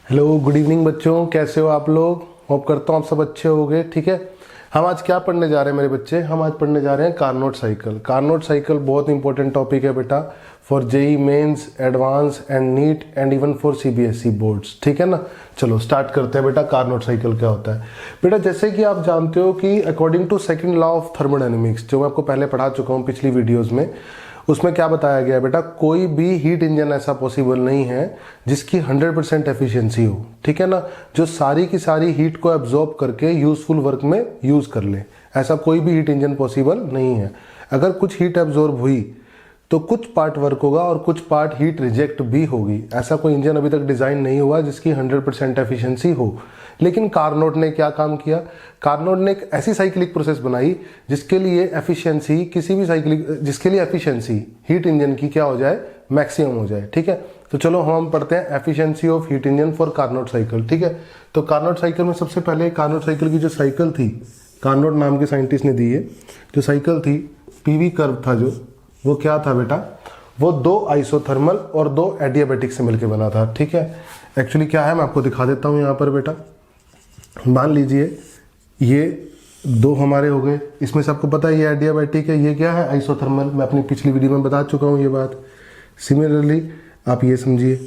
Hello good evening बच्चों, कैसे हो आप लोग। होप करता हूँ आप सब अच्छे होंगे। ठीक है, हम आज क्या पढ़ने जा रहे हैं मेरे बच्चे। हम आज पढ़ने जा रहे हैं कार्नोट साइकिल। कार्नोट साइकिल बहुत इंपॉर्टेंट टॉपिक है बेटा for JEE mains, advance and NEET and even for CBSE boards. ठीक है ना, चलो स्टार्ट करते हैं बेटा। कार्नोट साइकिल क्या होता है बेटा। जैसे कि आप जानते हो कि according to second law of thermodynamics, जो मैं आपको पहले पढ़ा चुका हूँ पिछली वीडियोज़ में, उसमें क्या बताया गया है बेटा, कोई भी हीट इंजन ऐसा पॉसिबल नहीं है जिसकी 100% एफिशिएंसी हो। ठीक है ना, जो सारी की सारी हीट को एब्जॉर्ब करके यूजफुल वर्क में यूज कर ले, ऐसा कोई भी हीट इंजन पॉसिबल नहीं है। अगर कुछ हीट एब्जॉर्ब हुई तो कुछ पार्ट वर्क होगा और कुछ पार्ट हीट रिजेक्ट भी होगी। ऐसा कोई इंजन अभी तक डिजाइन नहीं हुआ जिसकी 100% एफिशिएंसी हो। लेकिन कार्नोट ने क्या काम किया, कार्नोट ने एक ऐसी साइक्लिक प्रोसेस बनाई जिसके लिए एफिशिएंसी किसी भी जिसके लिए एफिशिएंसी हीट इंजन की क्या हो जाए, मैक्सिमम हो जाए। ठीक है, तो चलो हम पढ़ते हैं efficiency of heat engine for Carnot cycle. ठीक है, तो कार्नोट साइकिल में सबसे पहले कार्नोट साइकिल की जो साइकिल थी, कार्नोट नाम के साइंटिस्ट ने दी है, जो साइकिल थी, पीवी कर्व था जो, वो क्या था बेटा, वो दो आइसोथर्मल और दो एडियाबैटिक से मिलकर बना था। ठीक है, एक्चुअली क्या है मैं आपको दिखा देता हूँ यहाँ पर बेटा। मान लीजिए ये दो हमारे हो गए, इसमें से आपको पता है ये एडियाबैटिक है, ये क्या है, आइसोथर्मल। मैं अपनी पिछली वीडियो में बता चुका हूँ ये बात। सिमिलरली आप ये समझिए,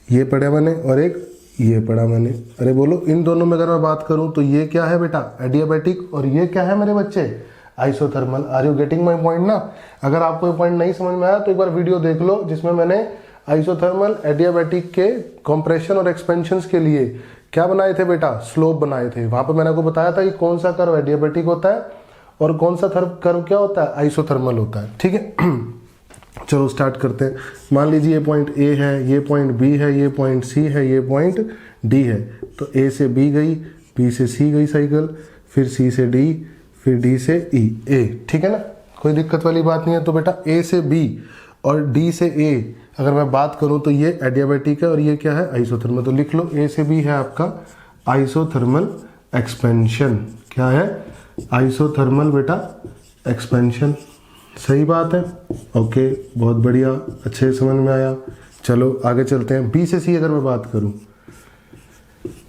ये पढ़ा मैंने और एक ये पढ़ा मैंने। अरे बोलो, इन दोनों में अगर मैं बात करूँ तो ये क्या है बेटा, एडियाबैटिक, और ये क्या है मेरे बच्चे, isothermal. Are you getting my point ना। अगर आपको ये पॉइंट नहीं समझ में आया तो एक बार वीडियो देख लो जिसमें मैंने आइसोथर्मल एडियाबैटिक के कंप्रेशन और एक्सपेंशन के लिए क्या बनाए थे बेटा, स्लोप बनाए थे। वहां पर मैंने आपको बताया था कि कौन सा कर्व एडियाबैटिक होता है और कौन सा कर्व क्या होता है, आइसोथर्मल होता है। ठीक है, चलो स्टार्ट करते हैं। मान लीजिए ये पॉइंट ए है, ये पॉइंट बी है, ये पॉइंट सी है, ये पॉइंट डी है। तो ए से बी गई, बी से सी गई साइकिल, फिर सी से डी, फिर डी से ई, ए। ठीक है ना, कोई दिक्कत वाली बात नहीं है। तो बेटा ए से बी और डी से ए अगर मैं बात करूं तो ये एडियाबैटिक है और ये क्या है, आइसोथर्मल। तो लिख लो, ए से बी है आपका आइसोथर्मल एक्सपेंशन। क्या है, आइसोथर्मल बेटा एक्सपेंशन। सही बात है, ओके, बहुत बढ़िया, अच्छे समझ में आया। चलो आगे चलते हैं। बी से सी अगर मैं बात करूं,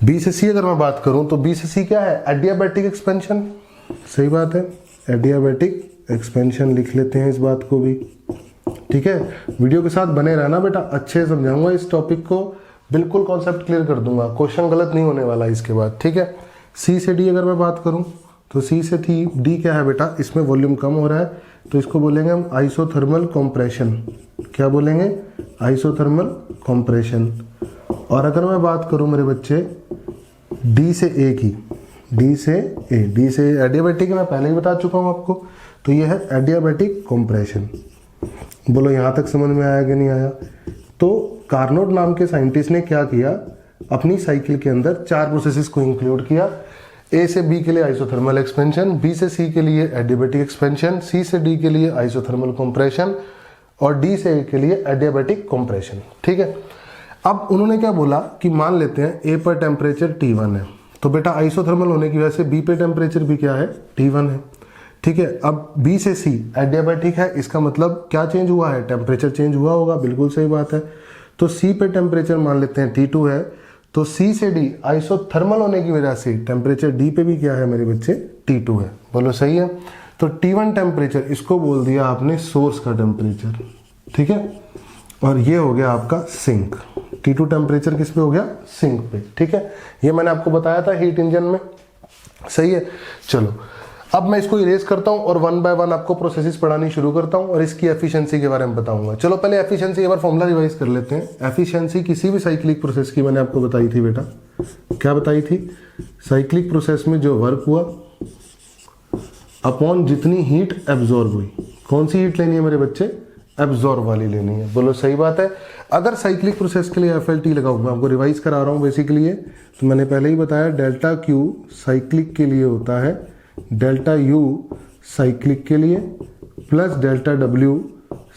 बी से सी अगर मैं बात करूं तो बी से सी क्या है, एडियाबैटिक एक्सपेंशन। सही बात है, एडियाबैटिक एक्सपेंशन लिख लेते हैं इस बात को भी। ठीक है, वीडियो के साथ बने रहना बेटा, अच्छे समझाऊंगा इस टॉपिक को, बिल्कुल कॉन्सेप्ट क्लियर कर दूंगा, क्वेश्चन गलत नहीं होने वाला इसके बाद। ठीक है, सी से डी अगर मैं बात करूं तो सी से डी क्या है बेटा, इसमें वॉल्यूम कम हो रहा है तो इसको बोलेंगे हम आइसोथर्मल कंप्रेशन। क्या बोलेंगे, आइसोथर्मल कंप्रेशन। और अगर मैं बात करूं मेरे बच्चे डी से ए की, डी से ए, डी से एडियाबैटिक मैं पहले ही बता चुका हूं आपको, तो ये है एडियाबैटिक कंप्रेशन। बोलो यहाँ तक समझ में आया कि नहीं आया। तो कार्नोट नाम के साइंटिस्ट ने क्या किया, अपनी साइकिल के अंदर चार प्रोसेसेस को इंक्लूड किया। ए से बी के लिए आइसोथर्मल एक्सपेंशन, बी से सी के लिए एडियाबैटिक एक्सपेंशन, सी से डी के लिए आइसोथर्मल कंप्रेशन और डी से ए के लिए एडियाबैटिक कंप्रेशन। ठीक है, अब उन्होंने क्या बोला कि मान लेते हैं ए पर टेम्परेचर T1 है, तो बेटा आइसोथर्मल होने की वजह से बी पे टेम्परेचर भी क्या है, T1 है। ठीक है, अब बी से सी एडियाबैटिक है, इसका मतलब क्या चेंज हुआ है, टेम्परेचर चेंज हुआ होगा, बिल्कुल सही बात है। तो सी पे टेम्परेचर मान लेते हैं T2 है, तो सी से डी आइसोथर्मल होने की वजह से टेम्परेचर डी पे भी क्या है मेरे बच्चे, T2 है। बोलो सही है। तो T1 टेम्परेचर, इसको बोल दिया आपने सोर्स का टेम्परेचर। ठीक है, और ये हो गया आपका सिंक। T2 टेम्परेचर किस पे हो गया, सिंक पे। ठीक है, ये मैंने आपको बताया था हीट इंजन में। सही है, चलो अब मैं इसको इरेज करता हूं और वन बाय वन आपको प्रोसेसेस पढ़ानी शुरू करता हूं और इसकी एफिशिएंसी के बारे में बताऊंगा। चलो पहले एफिशिएंसी एक बार फॉर्मूला रिवाइज कर लेते हैं। एफिशिएंसी किसी भी साइक्लिक प्रोसेस की मैंने आपको बताई थी बेटा, क्या बताई थी, साइक्लिक प्रोसेस में जो वर्क हुआ अपॉन जितनी हीट एब्जॉर्ब हुई। कौन सी हीट लेनी है मेरे बच्चे, एब्जॉर्ब वाली लेनी है। बोलो सही बात है। अगर साइक्लिक प्रोसेस के लिए FLT लगाऊं, मैं आपको रिवाइज करा रहा हूं बेसिकली ये, तो मैंने पहले ही बताया डेल्टा Q साइक्लिक के लिए होता है डेल्टा U साइक्लिक के लिए प्लस डेल्टा W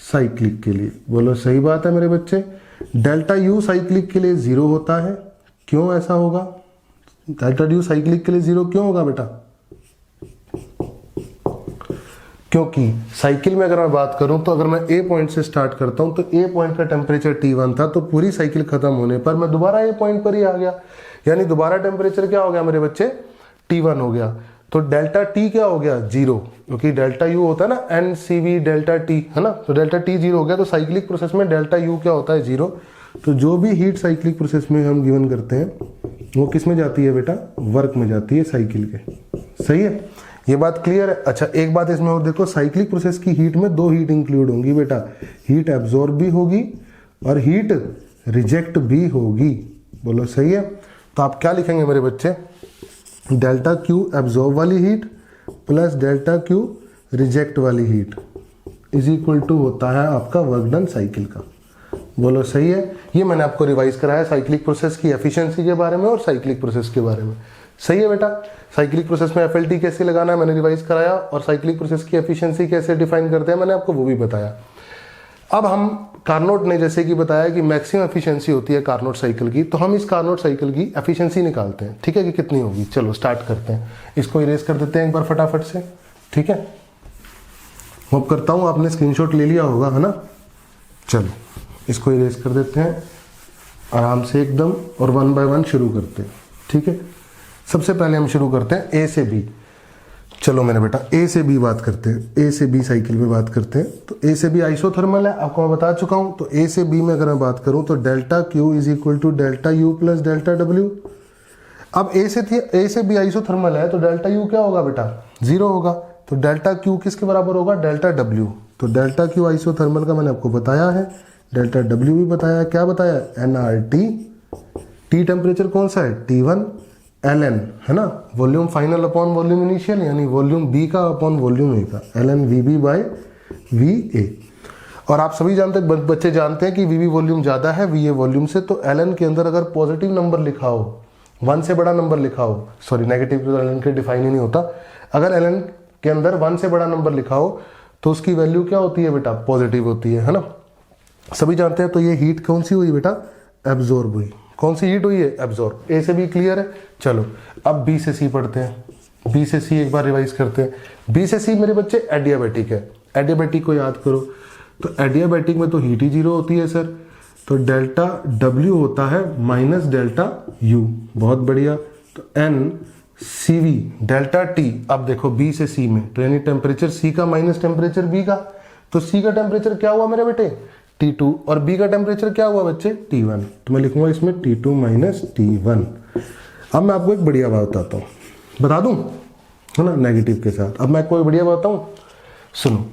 साइक्लिक के लिए। बोलो सही बात है मेरे बच्चे। डेल्टा U साइक्लिक के लिए 0 होता है, क्यों ऐसा होगा, डेल्टा U साइक्लिक के लिए 0 क्यों होगा बेटा, क्योंकि साइकिल में अगर मैं बात करूं तो अगर मैं ए पॉइंट से स्टार्ट करता हूं तो ए पॉइंट का टेम्परेचर T1 था, तो पूरी साइकिल खत्म होने पर मैं दोबारा ए पॉइंट पर ही आ गया, यानी दोबारा टेम्परेचर क्या हो गया मेरे बच्चे, T1 हो गया। तो डेल्टा टी क्या हो गया, 0, क्योंकि डेल्टा यू होता है ना NCV डेल्टा टी, है ना, तो डेल्टा टी 0 हो गया। तो साइक्लिक प्रोसेस में डेल्टा यू क्या होता है, 0। तो जो भी हीट साइक्लिक प्रोसेस में हम गिवन करते हैं वो किस में जाती है बेटा, वर्क में जाती है साइकिल के। सही है, ये बात क्लियर है। अच्छा एक बात इसमें और देखो, साइक्लिक प्रोसेस की हीट में 2 हीट इंक्लूड होंगी बेटा, हीट एब्जॉर्ब भी होगी और हीट रिजेक्ट भी होगी। बोलो सही है। तो आप क्या लिखेंगे मेरे बच्चे, डेल्टा क्यू एब्जॉर्ब वाली heat plus delta Q reject वाली हीट इज इक्वल टू होता है आपका वर्क डन साइकिल का। बोलो सही है। ये मैंने आपको रिवाइज कराया साइक्लिक प्रोसेस की एफिशिएंसी के बारे में और साइक्लिक प्रोसेस के बारे में। सही है बेटा। साइक्लिक प्रोसेस में FLT कैसे लगाना है मैंने रिवाइज कराया, और साइक्लिक प्रोसेस की एफिशिएंसी कैसे डिफाइन करते हैं मैंने आपको वो भी बताया। अब हम कार्नोट ने जैसे कि बताया कि मैक्सिमम एफिशिएंसी होती है कार्नोट साइकिल की, तो हम इस कार्नोट साइकिल की एफिशिएंसी निकालते हैं। ठीक है, कि कितनी होगी। चलो स्टार्ट करते हैं, इसको इरेज कर देते हैं एक बार फटाफट से। ठीक है, होप करता हूँ आपने स्क्रीनशॉट ले लिया होगा, है ना। चलो इसको इरेज कर देते हैं आराम से एकदम, और 1 बाय 1 शुरू करते हैं। ठीक है, सबसे पहले हम शुरू करते हैं ए से बी। चलो मेरे बेटा ए से बी बात करते हैं, ए से बी साइकिल में बात करते हैं। तो ए से बी आइसोथर्मल है, आपको मैं बता चुका हूं। तो ए से बी में अगर मैं बात करूं तो delta Q is equal to delta U plus delta W. अब ए से बी आइसोथर्मल है तो डेल्टा यू क्या होगा बेटा, 0 होगा। तो डेल्टा क्यू किसके बराबर होगा, डेल्टा डब्ल्यू। तो डेल्टा क्यू आइसोथर्मल का मैंने आपको बताया है, डेल्टा डब्ल्यू भी बताया। क्या बताया, NRT। टी टेम्परेचर कौन सा है, T1। ln है ना, volume final upon volume initial, यानी वॉल्यूम बी का अपॉन वॉल्यूम ए का, ln VB बाय VA। और आप सभी जानते हैं, बच्चे जानते हैं कि VB वॉल्यूम ज्यादा है VA वॉल्यूम से। तो ln के अंदर अगर पॉजिटिव नंबर लिखा हो, 1 से बड़ा नंबर लिखा हो, सॉरी नेगेटिव तो ln के डिफाइन ही नहीं होता। अगर ln के अंदर 1 से बड़ा नंबर लिखा हो तो उसकी वैल्यू क्या होती है बेटा, पॉजिटिव होती है ना, सभी जानते हैं। तो ये हीट कौन सी हुई बेटा, एब्जॉर्ब हुई। कौन सी हीट हुई है, एब्जॉर्ब। ए से बी क्लियर है। चलो अब बी से सी पढ़ते हैं। बी से सी एक बार रिवाइज करते हैं। बी से सी मेरे बच्चे एडियाबैटिक है। एडियाबैटिक को याद करो, तो एडियाबैटिक में तो हीट ही 0 होती है सर। तो डेल्टा डब्ल्यू होता है माइनस डेल्टा यू, बहुत बढ़िया। तो NCV डेल्टा टी। अब देखो बी से सी में, तो यानी टेम्परेचर सी का माइनस टेम्परेचर बी का। तो सी का टेम्परेचर क्या हुआ मेरे बेटे, T2, और बी का टेम्परेचर क्या हुआ बच्चे, T1। तो मैं लिखूंगा इसमें T2 माइनस T1। अब मैं आपको एक बढ़िया बात बताता हूँ, बता दूं, है ना, नेगेटिव के साथ। अब मैं कोई बढ़िया बताऊं, सुनो।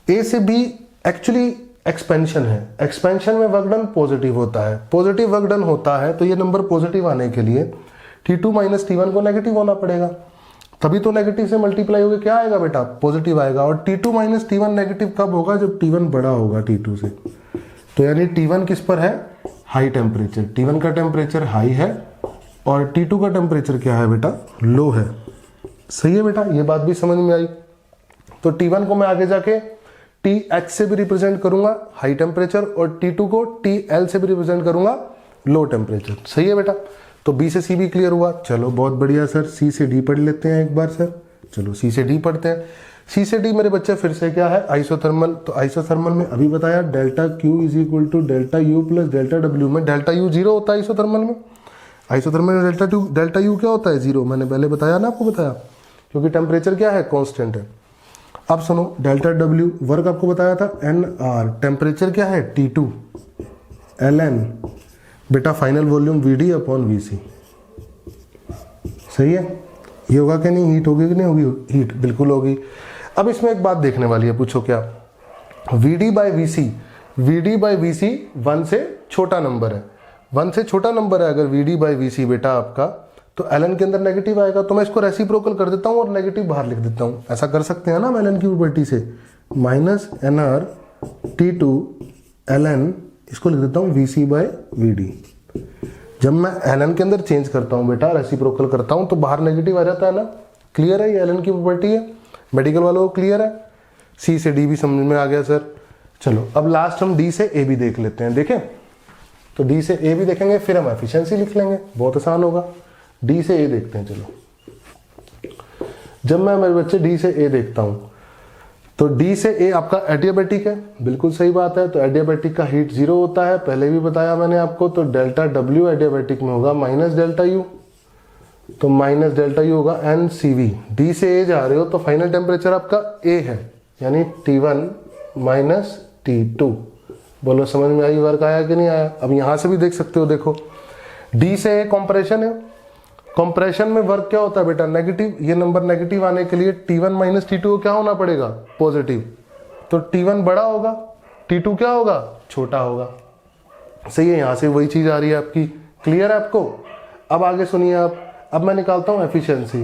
ए से बी एक्चुअली एक्सपेंशन है। एक्सपेंशन में वर्क डन पॉजिटिव होता है, पॉजिटिव वर्क डन होता है। तो ये नंबर पॉजिटिव आने के लिए T2 माइनस T1 को नेगेटिव होना पड़ेगा, तभी तो नेगेटिव से मल्टीप्लाई होकर क्या आएगा बेटा, पॉजिटिव आएगा। और T2 माइनस T1 नेगेटिव कब होगा, जब T1 बड़ा होगा T2 से। तो यानी T1 किस पर है, हाई टेम्परेचर। T1 का टेम्परेचर हाई है और T2 का टेम्परेचर क्या है बेटा, लो है। सही है बेटा, ये बात भी समझ में आई। तो T1 को मैं आगे जाके TH से भी रिप्रेजेंट करूंगा हाई टेम्परेचर, और T2 को TL से भी रिप्रेजेंट करूंगा लो टेम्परेचर। सही है बेटा। तो B से C भी क्लियर हुआ। चलो बहुत बढ़िया सर, C से D पढ़ लेते हैं एक बार सर। चलो C से D पढ़ते हैं। C से D मेरे बच्चे फिर से क्या है, आइसोथर्मल। तो आइसोथर्मल में अभी बताया delta Q is equal to delta U plus delta W में डेल्टा U 0 होता है आइसोथर्मल में। आइसोथर्मल में डेल्टा U क्या होता है, 0। मैंने पहले बताया ना, आपको बताया, क्योंकि टेम्परेचर क्या है, कांस्टेंट है। अब सुनो, डेल्टा W वर्क आपको बताया था NR, टेम्परेचर क्या है T2, ln बेटा final volume VD upon VC। सही है, ये होगा कि नहीं, हीट होगी कि नहीं होगी, हीट बिल्कुल होगी। अब इसमें एक बात देखने वाली है, पूछो क्या, VD by VC, VD by VC 1 से छोटा नंबर है, 1 से छोटा नंबर है अगर VD बाई VC बेटा आपका, तो ln के अंदर नेगेटिव आएगा। तो मैं इसको रेसिप्रोकल कर देता हूं और नेगेटिव बाहर लिख देता हूं। ऐसा कर सकते हैं ना ln की प्रॉपर्टी से, माइनस NR T2 ln, इसको लिख देता हूं VC बाय VD। जब मैं ln के अंदर चेंज करता हूं बेटा, रेसिप्रोकल करता हूं, तो बाहर नेगेटिव आ जाता है ना। क्लियर है, ये ln की प्रॉपर्टी है, मेडिकल वालों को क्लियर है। C से D भी समझ में आ गया सर। चलो अब लास्ट हम D से A भी देख लेते हैं। देखें, तो D से A भी देखेंगे, फिर हम एफिशिएंसी लिख लेंगे, बहुत आसान होगा। D से A देखते हैं। चलो, जब मैं मेरे बच्चे D से A देखता हूं, तो डी से ए आपका एडियाबैटिक है, बिल्कुल सही बात है। तो एडियाबैटिक का हीट 0 होता है, पहले भी बताया मैंने आपको। तो डेल्टा डब्ल्यू एडियाबैटिक में होगा माइनस डेल्टा यू, तो माइनस डेल्टा यू होगा एन सी वी। डी से ए जा रहे हो तो फाइनल टेम्परेचर आपका ए है, यानी T1 माइनस T2। बोलो समझ में आई, वर्क आया कि नहीं आया? अब यहां से भी देख सकते हो, देखो डी से ए कंप्रेशन है, कंप्रेशन में वर्क क्या होता है बेटा? नेगेटिव। ये नंबर नेगेटिव आने के लिए T1 माइनस T2 को क्या होना पड़ेगा? पॉजिटिव। तो T1 बड़ा होगा, T2 क्या होगा? छोटा होगा। सही है, यहां से वही चीज आ रही है आपकी। क्लियर है आपको? अब आगे सुनिए आप। अब मैं निकालता हूं एफिशिएंसी।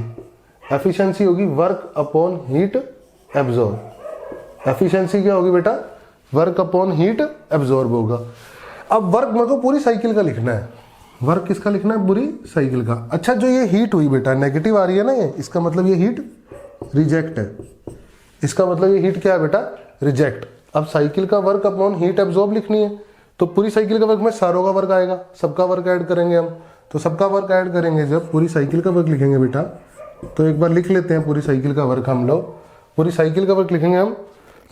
एफिशिएंसी होगी work upon heat absorb. Efficiency क्या होगी बेटा? वर्क अपॉन हीट एब्जॉर्ब होगा। अब वर्क मेरे को पूरी साइकिल का लिखना है। वर्क किसका लिखना है? पूरी साइकिल का। अच्छा, जो ये हीट हुई बेटा, नेगेटिव आ रही है ना ये, इसका मतलब ये हीट रिजेक्ट है। इसका मतलब ये हीट क्या है बेटा? रिजेक्ट। अब साइकिल का वर्क अपॉन हीट एब्जॉर्ब लिखनी है, तो पूरी साइकिल का वर्क में सारों का वर्क आएगा, सबका वर्क ऐड करेंगे हम। तो सबका वर्क ऐड करेंगे जब पूरी साइकिल का वर्क लिखेंगे बेटा, तो एक बार लिख लेते हैं पूरी साइकिल का वर्क हम लोग। पूरी साइकिल का वर्क लिखेंगे हम,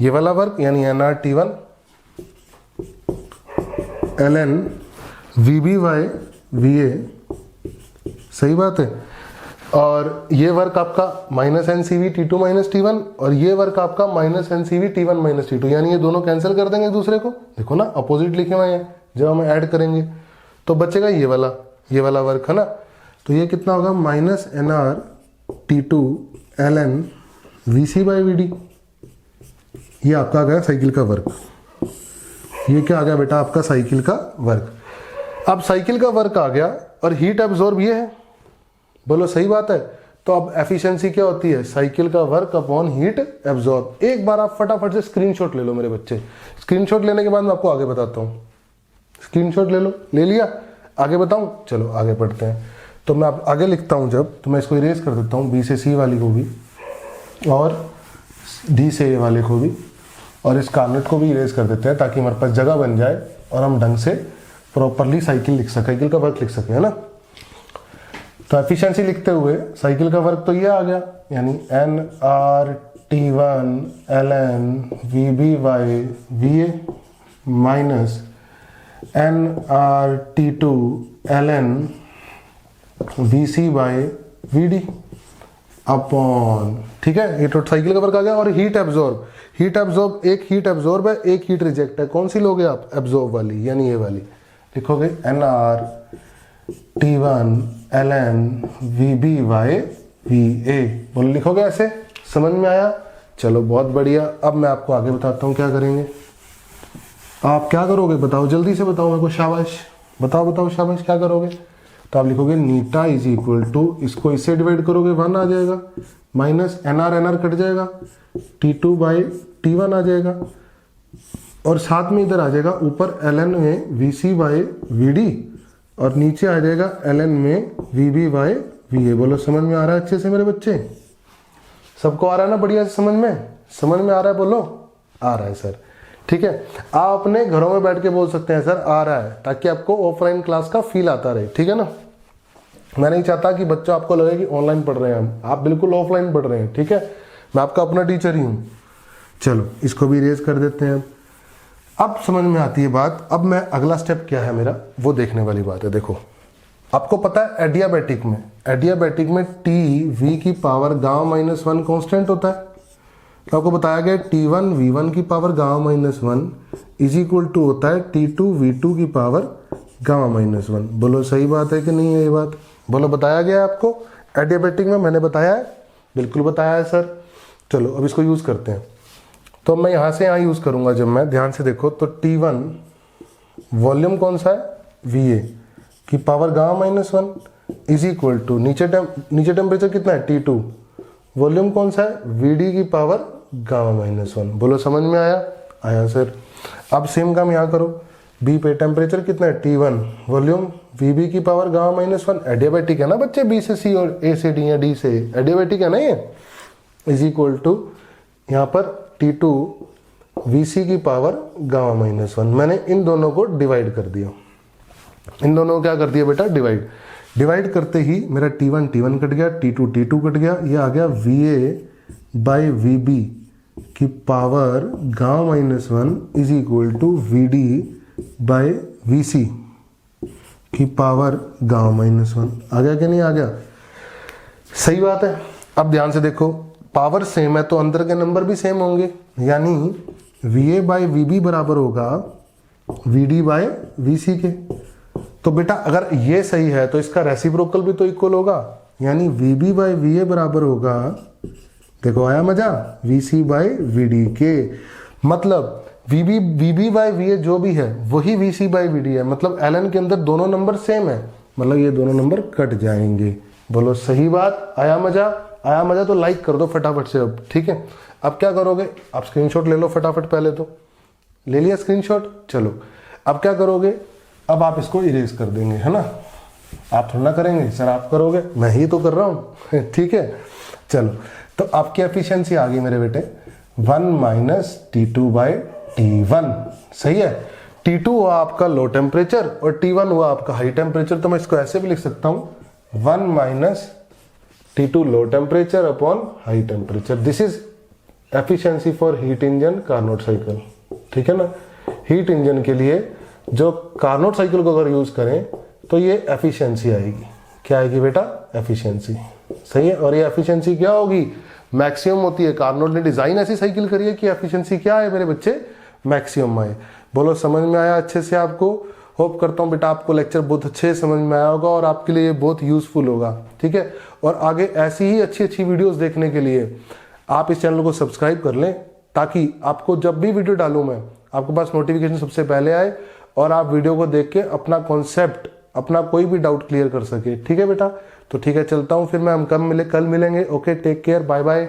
ये वाला वर्क यानी NR T1 ln VB/VA, सही बात है। और ये वर्क आपका minus NCV T2 minus T1, और ये वर्क आपका minus NCV T1 minus T2, यानी ये दोनों कैंसिल कर देंगे एक दूसरे को। देखो ना, अपोजिट लिखे हुए हैं, जब हम ऐड करेंगे तो बचेगा ये वाला वर्क है ना। तो ये कितना होगा? Minus NR T2 ln VC/VD। ये आपका आ गया साइकिल का वर्क। ये क्या आ गया बेटा? आपका साइकिल का वर्क। अब साइकिल का वर्क आ गया और हीट एब्जॉर्ब ये है, बोलो सही बात है। तो अब एफिशिएंसी क्या होती है? साइकिल का वर्क अपॉन हीट एब्जॉर्ब। एक बार आप फटाफट से स्क्रीनशॉट ले लो मेरे बच्चे। स्क्रीनशॉट लेने के बाद मैं आपको आगे बताता हूँ। स्क्रीनशॉट ले लो, ले लिया? आगे बताऊं? चलो आगे पढ़ते हैं। तो मैं आप आगे लिखता हूं जब, तो मैं इसको इरेज कर देता हूं, बी से सी वाली को भी और डी से ए वाले को भी, और इस कार्नेट को भी इरेज कर देते हैं, ताकि हमारे पास जगह बन जाए और हम ढंग से प्रॉपरली साइकिल लिख सके, साइकिल का वर्क लिख सके, है ना। तो एफिशिएंसी लिखते हुए साइकिल का वर्क तो ये आ गया, यानी NR T1 ln VB/VA minus NR T2 ln VC/VD upon, ठीक है, ये तो साइकिल का वर्क आ गया। और हीट एब्जॉर्ब, एक हीट एब्जॉर्ब है, एक हीट रिजेक्ट है। कौन सी लोगे आप? एब्जॉर्ब वाली, यानी ये वाली लिखोगे NR T1 ln VB/VA, बोलो लिखोगे ऐसे। समझ में आया? चलो बहुत बढ़िया। अब मैं आपको आगे बताता हूँ क्या करेंगे। आप क्या करोगे बताओ, जल्दी से बताओ मेरे को, शाबाश बताओ शाबाश, क्या करोगे? तो आप लिखोगे नीटा इज इक्वल टू, इसको इससे डिवाइड करोगे 1 आ जाएगा, माइनस NR कट जाएगा, T2/T1 आ जाएगा, और साथ में इधर आ जाएगा ऊपर ln में VC/VD, और नीचे आ जाएगा ln में VB/VA। बोलो समझ में आ रहा है अच्छे से मेरे बच्चे? सबको आ रहा है ना बढ़िया से समझ में आ रहा है? बोलो आ रहा है सर, ठीक है। आप अपने घरों में बैठ के बोल सकते हैं सर आ रहा है, ताकि आपको ऑफलाइन क्लास का फील आता रहे, ठीक है ना। मैं नहीं चाहता कि बच्चों आपको लगे कि ऑनलाइन पढ़ रहे हैं हम, आप बिल्कुल ऑफलाइन पढ़ रहे हैं, ठीक है। मैं आपका अपना टीचर ही हूं। चलो इसको भी इरेज कर देते हैं। अब समझ में आती है बात। अब मैं अगला स्टेप क्या है मेरा, वो देखने वाली बात है। देखो आपको पता है एडियाबैटिक में TV की पावर गामा-1 कांस्टेंट होता है। तो आपको बताया गया T1 V1 की पावर गामा-1 इज इक्वल टू होता है T2 V2 की पावर गामा-1। बोलो सही बात है कि नहीं है ये बात? बोलो बताया गया है आपको एडियाबैटिक में? मैंने बताया है, बिल्कुल बताया है सर। चलो अब इसको यूज करते हैं। तो मैं यहां से यहां यूज करूंगा जब मैं, ध्यान से देखो, तो T1 वॉल्यूम कौन सा है? VA की पावर गामा-1 इज इक्वल टू नीचे टेम्परेचर कितना है? T2 वॉल्यूम कौन सा है? VD की पावर गामा-1। बोलो समझ में आया सर। अब सेम काम यहाँ करो, B पे टेम्परेचर कितना है? T1 वॉल्यूम VB की पावर गामा-1। एडियाबैटिक है ना बच्चे, B से C और A से D या D से एडियाबैटिक है ना ये, इज इक्वल टू यहाँ पर T2 VC की पावर गामा-1। मैंने इन दोनों को डिवाइड कर दिया। इन दोनों को क्या कर दिया बेटा? डिवाइड करते ही मेरा T1 कट गया, T2 कट गया, ये आ गया VA/VB की power gamma minus 1 is equal to V D by V C की पावर गामा माइनस 1। आ गया कि नहीं आ गया? सही बात है। अब ध्यान से देखो, पावर सेम है तो अंदर के नंबर भी सेम होंगे, यानी V A by V B बराबर होगा V D by V C के। तो बेटा अगर ये सही है तो इसका रेसिप्रोकल भी तो इक्वल होगा, यानी V B by V A बराबर होगा, देखो आया मजा, V C by V D के। मतलब V B by V A जो भी है वही V C by V D है। मतलब एल एन के अंदर दोनों नंबर सेम है, मतलब ये दोनों नंबर कट जाएंगे। बोलो सही बात? आया मजा? आया मजा तो लाइक कर दो फटाफट से अब, ठीक है। अब क्या करोगे, आप स्क्रीनशॉट ले लो फटाफट, पहले तो ले लिया स्क्रीनशॉट। चलो अब क्या करोगे, अब आप इसको इरेज कर देंगे, है ना। आप थोड़ा ना करेंगे सर, आप करोगे, मैं ही तो कर रहा हूं ठीक है। चलो तो आपकी एफिशिएंसी आ गई मेरे बेटे 1 माइनस T2 बाई T1। सही है। T2 हुआ आपका लो टेम्परेचर और T1 हुआ आपका हाई टेम्परेचर। तो मैं इसको ऐसे भी लिख सकता हूं 1 minus T2 low temperature upon high temperature. This is efficiency for heat engine Carnot cycle, ठीक है ना। हीट इंजन के लिए जो कार्नोट साइकिल को अगर यूज करें तो ये एफिशिएंसी आएगी। क्या आएगी बेटा? एफिशिएंसी। सही है। और ये एफिशिएंसी क्या होगी? मैक्सिमम होती है। कार्नोट ने डिजाइन ऐसी साइकिल करी है कि एफिशिएंसी क्या है मेरे बच्चे? मैक्सिमम आए। बोलो समझ में आया अच्छे से आपको? होप करता हूँ बेटा आपको लेक्चर बहुत अच्छे से समझ में आया होगा और आपके लिए बहुत यूजफुल होगा, ठीक है। और आगे ऐसी ही अच्छी अच्छी वीडियोस देखने के लिए आप इस चैनल को सब्सक्राइब कर लें, ताकि आपको जब भी वीडियो डालूं मैं, आपके पास नोटिफिकेशन सबसे पहले आए और आप वीडियो को देख के अपना कॉन्सेप्ट, अपना कोई भी डाउट क्लियर कर सके, ठीक है बेटा। तो ठीक है, चलता हूँ फिर मैं, हम कल मिलेंगे। Okay, take care, bye bye.